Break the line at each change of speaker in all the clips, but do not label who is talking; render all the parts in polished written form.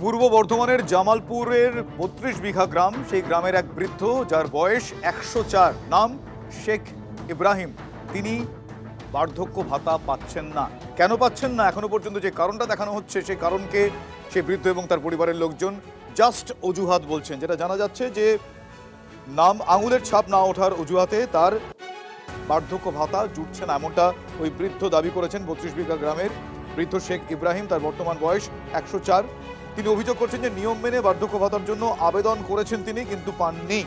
পূর্ব বর্ধমানের জামালপুরের ৩২ বিঘা গ্রাম, সেই গ্রামের এক বৃদ্ধ যার বয়স ১০৪, নাম শেখ ইব্রাহিম। তিনি বার্ধক্য ভাতা পাচ্ছেন না। কেন পাচ্ছেন না এখনো পর্যন্ত যে কারণটা দেখানো হচ্ছে, সেই কারণকে সেই বৃদ্ধ এবং তার পরিবারের লোকজন জাস্ট অজুহাত বলছেন। যেটা জানা যাচ্ছে যে নাম আঙুলের ছাপ না ওঠার অজুহাতে তার বার্ধক্য ভাতা জুটছে না, এমনটা ওই বৃদ্ধ দাবি করেছেন। ৩২ বিঘা গ্রামের বৃদ্ধ শেখ ইব্রাহিম, তার বর্তমান বয়স ১০৪। তিনি অভিযোগ করছেন যে নিয়ম মেনে বার্ধক্য ভাতার জন্য আবেদন করেছেন তিনি, কিন্তু পাননি।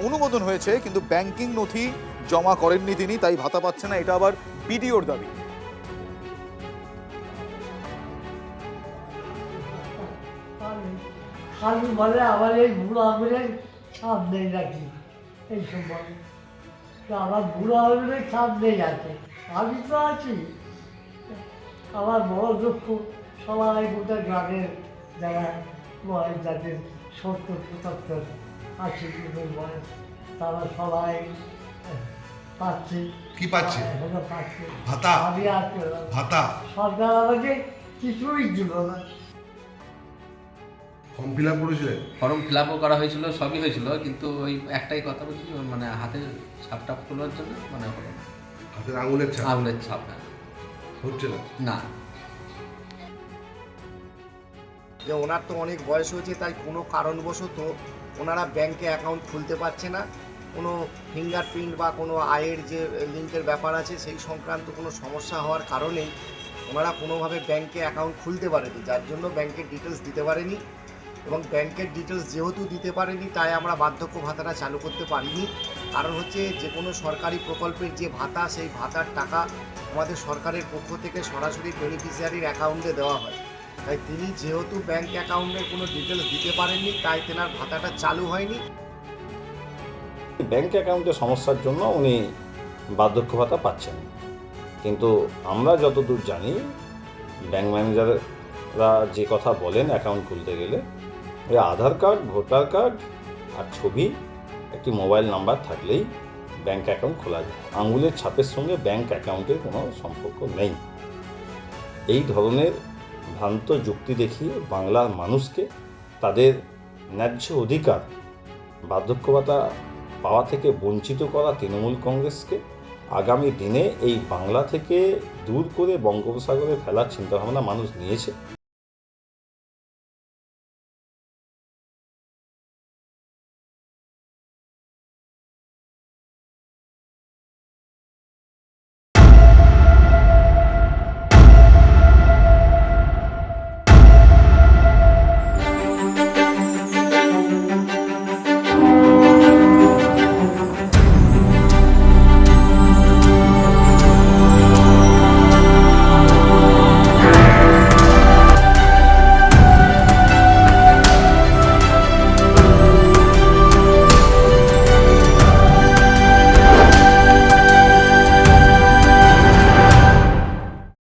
অনুমোদন হয়েছে কিন্তু ব্যাংকিং নথি জমা করেননি তিনি, তাই ভাতা পাচ্ছে না। এটা আবার বিডিওর দাবি।
খালি বলে আমার এই বুড়ো আঙুলের ছাপ নেই নাকি, এই সময় আমার বুড়ো আঙুলের ছাপ নেই আছে। আমি তো আছি, আমার বড় দুঃখ। সবাই গোটা গ্রামের যারা বয়স, যাদের ৭০-৭৫, ৮০ বয়স, তারা সবাই পাচ্ছে।
কি পাচ্ছে?
এখনো পাচ্ছে
ভাতা?
আমি আর
ভাতা
সরকার আমাকে কিছুই দিল না।
ফর্ম ফিল আপ করেছিলেন?
ফর্ম ফিল আপও করা হয়েছিল, সবই হয়েছিল, কিন্তু ওই একটাই কথা বলছি, মানে হাতের ছাপটা খোলার জন্য মানে হলো না।
হাতের আঙুলের ছাপ
আঙুলের ছাপ
হচ্ছে না।
না।
যে ওনার তো অনেক বয়স হয়েছে, তাই কোনো কারণবশত ওনারা ব্যাংকে অ্যাকাউন্ট খুলতে পারছে না। কোনো ফিঙ্গারপ্রিন্ট বা কোনো আয়ের যে লিঙ্কের ব্যাপার আছে, সেই সংক্রান্ত কোনো সমস্যা হওয়ার কারণেই ওনারা কোনোভাবে ব্যাংকে অ্যাকাউন্ট খুলতে পারেনি, যার জন্য ব্যাংকের ডিটেলস দিতে পারেনি। এবং ব্যাংকের ডিটেলস যেহেতু দিতে পারেনি, তাই আমরা বার্ধক্য ভাতাটা চালু করতে পারিনি। কারণ হচ্ছে যে কোনো সরকারি প্রকল্পের যে ভাতা, সেই ভাতার টাকা আমাদের সরকারের পক্ষ থেকে সরাসরি বেনিফিশিয়ারির অ্যাকাউন্টে দেওয়া হয়। তাই তিনি যেহেতু ব্যাংক অ্যাকাউন্টের কোনো ডিটেলস দিতে পারেননি, তাই তেনার ভাতাটা চালু হয়নি।
ব্যাংক অ্যাকাউন্টের সমস্যার জন্য উনি বার্ধক্য ভাতা পাচ্ছেন, কিন্তু আমরা যতদূর জানি ব্যাংক ম্যানেজাররা যে কথা বলেন অ্যাকাউন্ট খুলতে গেলে ওই আধার কার্ড, ভোটার কার্ড আর ছবি, একটি মোবাইল নাম্বার থাকলেই ব্যাংক অ্যাকাউন্ট খোলা যায়। আঙুলের ছাপের সঙ্গে ব্যাংক অ্যাকাউন্টের কোনো সম্পর্ক নেই। এই ধরনের ভ্রান্ত যুক্তি দেখিয়ে বাংলার মানুষকে তাদের ন্যায্য অধিকার বার্ধক্য ভাতা পাওয়া থেকে বঞ্চিত করা তৃণমূল কংগ্রেসকে আগামী দিনে এই বাংলা থেকে দূর করে বঙ্গোপসাগরে ফেলার চিন্তাভাবনা মানুষ নিয়েছে।